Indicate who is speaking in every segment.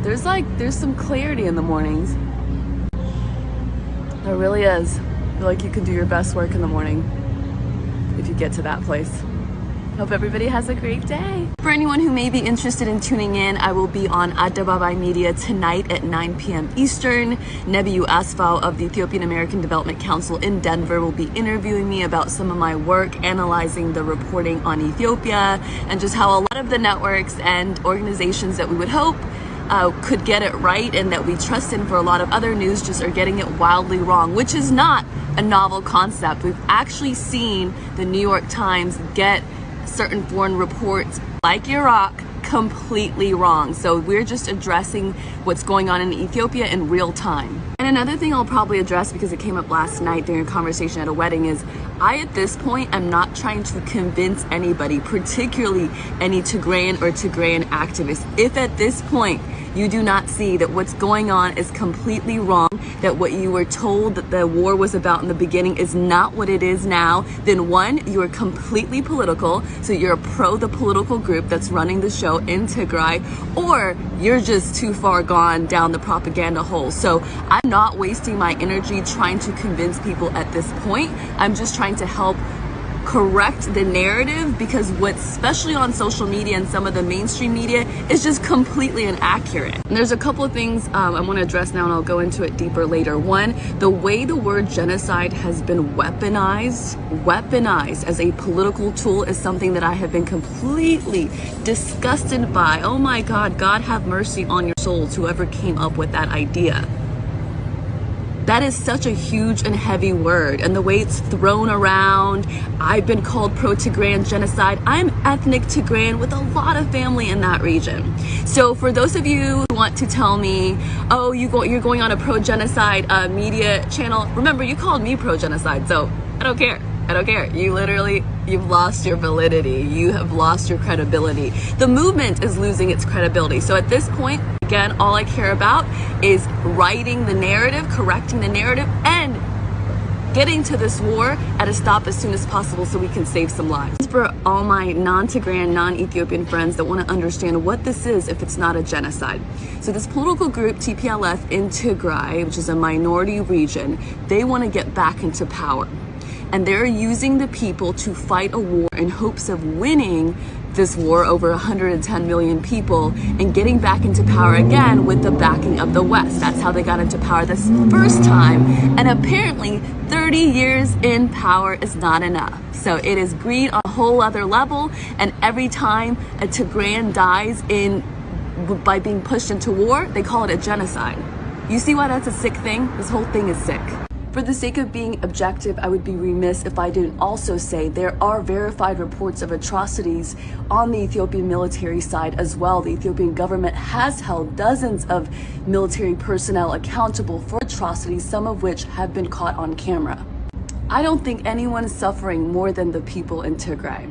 Speaker 1: there's some clarity in the mornings. There really is. I feel like you can do your best work in the morning if you get to that place. Hope everybody has a great day. For anyone who may be interested in tuning in, I will be on Adababay Media tonight at 9 p.m. Eastern. Nebiyu Asfaw of the Ethiopian American Development Council in Denver will be interviewing me about some of my work, analyzing the reporting on Ethiopia, and just how a lot of the networks and organizations that we would hope could get it right and that we trust in for a lot of other news just are getting it wildly wrong, which is not a novel concept. We've actually seen the New York Times get certain foreign reports like Iraq completely wrong. So we're just addressing what's going on in Ethiopia in real time. And another thing I'll probably address, because it came up last night during a conversation at a wedding, is I at this point am not trying to convince anybody, particularly any Tigrayan or Tigrayan activists. If at this point you do not see that what's going on is completely wrong, that what you were told that the war was about in the beginning is not what it is now, then one, you are completely political, so you're pro the political group that's running the show in Tigray, or you're just too far gone down the propaganda hole. So I'm not wasting my energy trying to convince people at this point. I'm just trying to help correct the narrative, because what's especially on social media and some of the mainstream media is just completely inaccurate. And there's a couple of things I want to address now, and I'll go into it deeper later. One, the way the word genocide has been weaponized as a political tool is something that I have been completely disgusted by. Oh my God, God have mercy on your souls, whoever came up with that idea. That is such a huge and heavy word, and the way it's thrown around. I've been called pro-Tigrayan genocide. I'm ethnic Tigrayan with a lot of family in that region. So for those of you who want to tell me, oh, you're going on a pro-genocide media channel, remember, you called me pro-genocide, so I don't care. I don't care. You've lost your validity. You have lost your credibility. The movement is losing its credibility. So at this point, again, all I care about is writing the narrative, correcting the narrative, and getting to this war at a stop as soon as possible so we can save some lives. For all my non-Tigrayan, non-Ethiopian friends that want to understand what this is if it's not a genocide. So this political group, TPLF in Tigray, which is a minority region, they want to get back into power. And they're using the people to fight a war in hopes of winning this war over 110 million people and getting back into power again with the backing of the West. That's how they got into power this first time. And apparently 30 years in power is not enough. So it is greed on a whole other level. And every time a Tigrayan dies by being pushed into war, they call it a genocide. You see why that's a sick thing? This whole thing is sick. For the sake of being objective, I would be remiss if I didn't also say there are verified reports of atrocities on the Ethiopian military side as well. The Ethiopian government has held dozens of military personnel accountable for atrocities, some of which have been caught on camera. I don't think anyone is suffering more than the people in Tigray.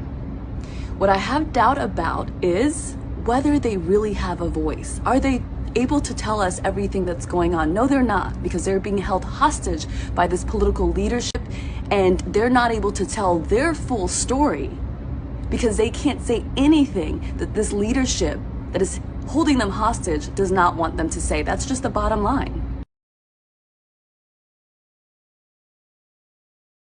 Speaker 1: What I have doubt about is whether they really have a voice. Are they able to tell us everything that's going on? No, they're not, because they're being held hostage by this political leadership, and they're not able to tell their full story because they can't say anything that this leadership that is holding them hostage does not want them to say. That's just the bottom line.